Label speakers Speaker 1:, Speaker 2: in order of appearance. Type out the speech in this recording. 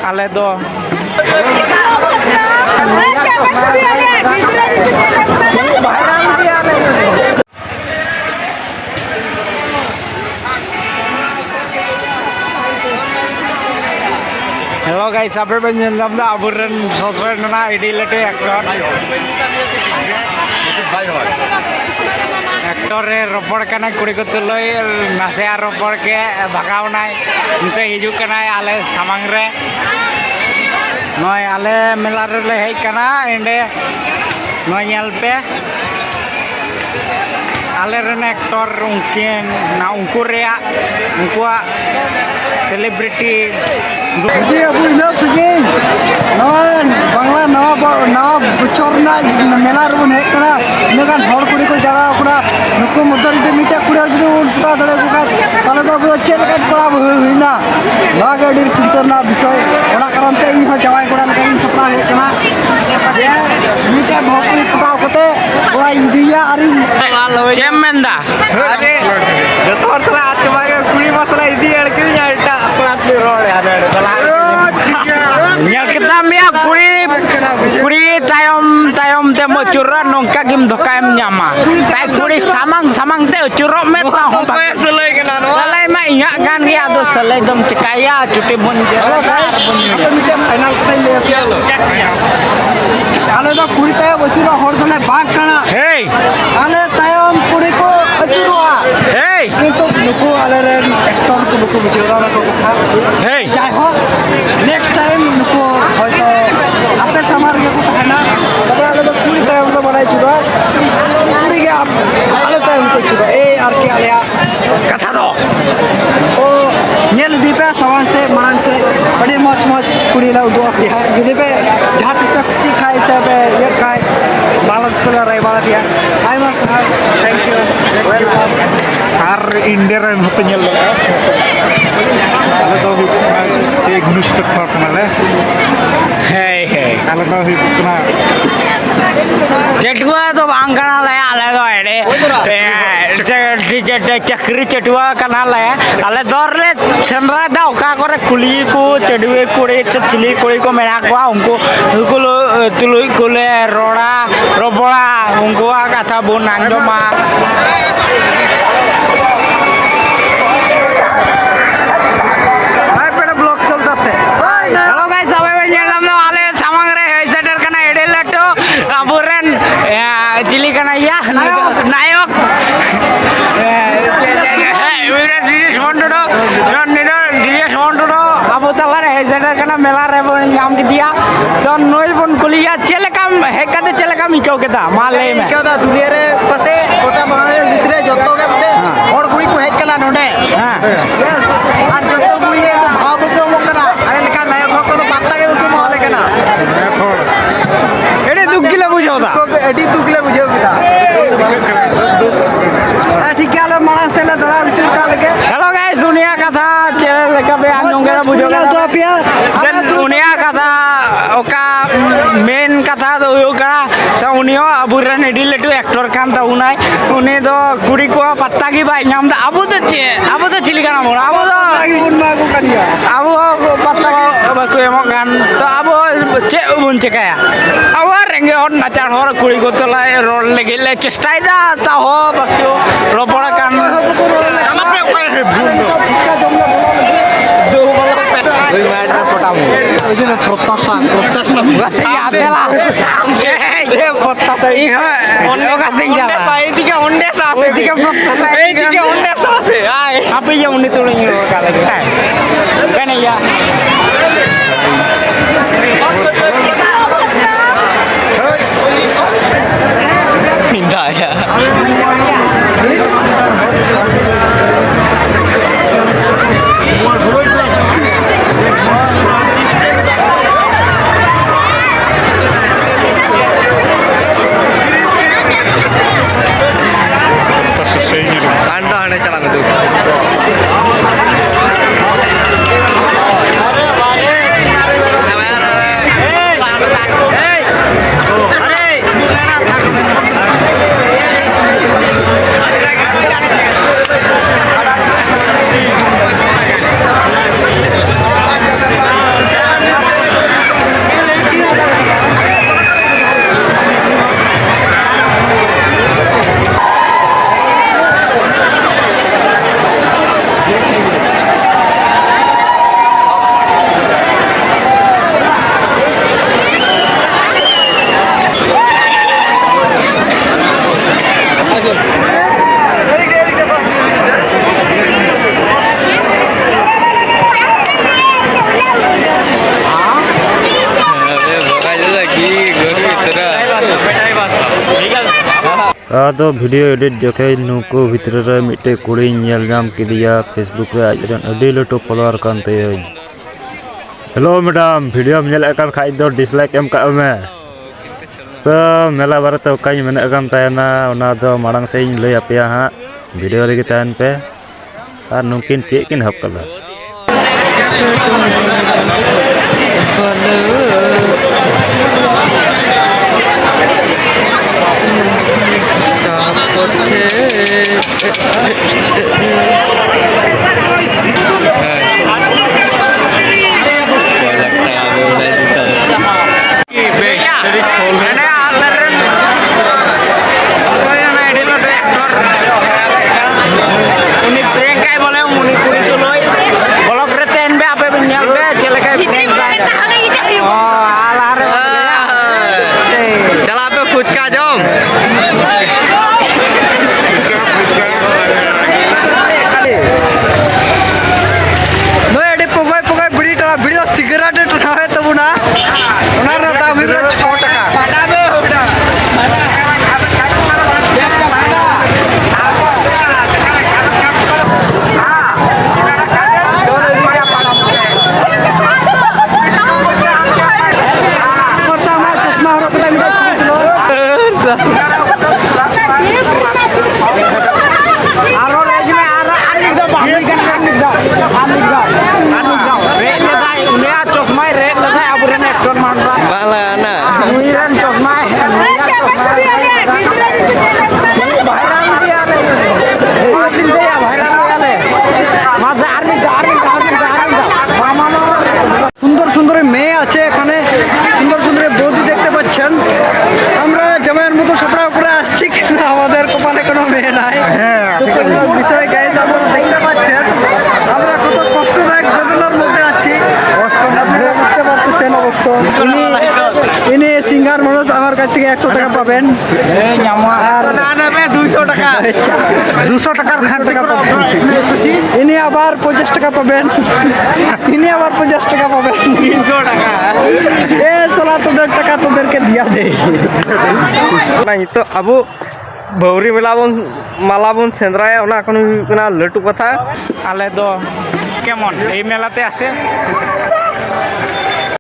Speaker 1: आले दो hello guys आप अबुरन ससुरना इडी लटे एक्टर रे रपड़ कना कुड़ी को तुलय नासे रपड़ के भगावनाय निते हिजुक कना आले सामांग रे नय आले मेला रे ले हेज कना एंडे नय नेल पे आले रेन एक्टर उनकिन ना उनको रेया उनकुआ सेलिब्रिटी
Speaker 2: जी अब इना सगिन बांग्ला नवा बचर ना मेला रे बन हेज कना इनागान हर कुड़ी को जड़ा ओकरा नुको मदर दे मिटा कुड़ी जदि उन पुटा दड़े को का ताले दो अब चेल का कोड़ा होइना ना गाडी चिंता ना विषय ओना कारण ते इन जवाई कोड़ा लगा इन सपना हेज कना जे मिटा भौकुड़ी पुटाव कते ओरा इदिया अरि
Speaker 1: चेम मेंदा अरे जतो वर्षला आचमा के कुड़ी मसला इदी अड़के जाटा अपना अपनी रोड यार nyal kita mia kuri tayom te mo curra nongka kim dokaim nyama tai kuri samang te curro met ta ho ba selai kana no selai ma inga kan ki ado selai dom cekaya cuti bon jero
Speaker 2: final kita lihat ale do kuri tayo bachura hor dole bang kana
Speaker 1: hey
Speaker 2: ale tayom kuri ko achurua
Speaker 1: hey
Speaker 2: kintu nuku ale ren actor ko nuku bachura ko katha
Speaker 1: hey
Speaker 2: jai ho next time nuku hoyto ape samar ge ko tahna tabe ale do kuri tayom do banai chura kuri ge ale tayom ko chura e ar ki alea
Speaker 1: katha do
Speaker 2: o nyel dipe sawan se marang se badi moch kuri la udu api hai jodi pe jahat is pe खुशी खाए सब ये खाए balance को रहे वाला दिया आई मस thank you welcome
Speaker 3: R India run होते ñel आले दो से घनिष्ठ खर कनाले
Speaker 1: हे हे
Speaker 3: आले दो हुकना
Speaker 1: चटुआ तो बांगना ले आले दो एडे चक्री चटुआ कना ले आले दर ले सेंद्रा दा ओका करे कुली को चडुए कुड़ी चिली कुड़ी को मेना को उनको तुलुई कुले रोड़ा रोबड़ा उनको कथा बुन आंजमा हेलो गाइस सबै बेन आले सामंग रे हेसेटर कना एडे लटो अबुरन चिली कना या नायक अब तलारे हेसेटर कना मेला रे बन नाम के दिया तो नोय बन कुलिया चेलकाम हेकाते चेलकाम इको केता माले में
Speaker 2: इको दा दुनिया रे पसे गोटा बांग्ला भितरे जत्तो के पसे हर कुड़ी को हेज कला नोडे
Speaker 1: हां
Speaker 2: यस आर जत्तो कुड़ी के भाव को मकना अरे लेका नायक हो को पत्ता के को मोले कना
Speaker 1: एडे दुखिले बुझोदा
Speaker 2: को एडी दुखिले बुझो बिता ठीक है ले मां से ले दड़ा उचु का लगे
Speaker 1: हेलो गाइस दुनिया कथा चेल का बे आनुंगे बुझोगा
Speaker 2: तो पिया
Speaker 1: जन दुनिया कथा ओका मेन कथा दो यो करा सा उनियो अबुरन एडी लटू एक्टर कान ता उनाय उनी दो कुड़ी को पत्ता की बाई नाम दा अबु तो चिली काना मोर अबु तो
Speaker 2: आगे बुन मा को कनिया
Speaker 1: अबु पत्ता बाको एमो गान तो अबु चे बुन चेकाया अबु रेंगे और नाचार होर कुड़ी को तो लाई रोल लगे ले चेष्टाई दा ता हो बाको रोपड़ा कान
Speaker 3: पे उपाय है भूल दो
Speaker 1: ওই ম্যাডার পটামু
Speaker 2: ওই যে প্রত্যাশা
Speaker 1: গাছে আদেলা এ প্রত্যাশা ই হয় অন্য গাছে যাবা এইদিকে অন্ডেস আছে এইদিকে প্রত্যাশা এইদিকে অন্ডেস আছে আয় আপনি যে উনি তুলে নিও কালে কেন ইয়া Indah ya. Anda hanya jalan itu.
Speaker 4: आदो वीडियो एडिट जोखे नुको भितर रे मिटे कुड़ी नेल नाम किदिया फेसबुक रे आजरन अडी लटो फॉलोअर कानते हेलो मैडम वीडियो में नेल एकान खाइ दो डिसलाइक एम का मे तो मेला बारे तो काई मेने अगम तायना ओना दो मांग से इन लय आपया हा वीडियो रे तायन पे आर नुकिन चे किन हब कला
Speaker 1: चला पे फुचका जम
Speaker 2: नय एडी पगय पगय बिड़ी टा बिड़ी सिगरेट ठावे तबुना ओना रे दाम हिरो 6 টাকা पाटाबे होटा সুন্দর সুন্দর মেয়ে আছে এখানে সুন্দর সুন্দর বৌদি দেখতে পাচ্ছেন আমরা জামাইয়ের মতো সাপড়া করে আসছি কিন্তু আমাদের কপালে কোনো মেয়ে নাই তো কোনো বিষয় গাইজ আপনারা দেখতে পাচ্ছেন আমরা কত কষ্টদায়ক বেদনার মধ্যে আছি আপনারা বুঝতে পারতেছেন অবশ্য ইনি সিঙ্গার মানুষ আমার কাছ থেকে 100 টাকা পাবেন আর না নেবে 200 টাকা 200 টাকার টাকা পাবেন ইনি আবার 50 টাকা পাবেন ইনি আবার 50 টাকা পাবেন 300 টাকা এ সালা তোদের টাকা তোদেরকে দিয়া দে
Speaker 5: नहीं तो अब भौरी माला बन सेंद्राया ओना এখন কোনা লটু কথা
Speaker 1: আলে দো কেমন এই মেলাতে আসে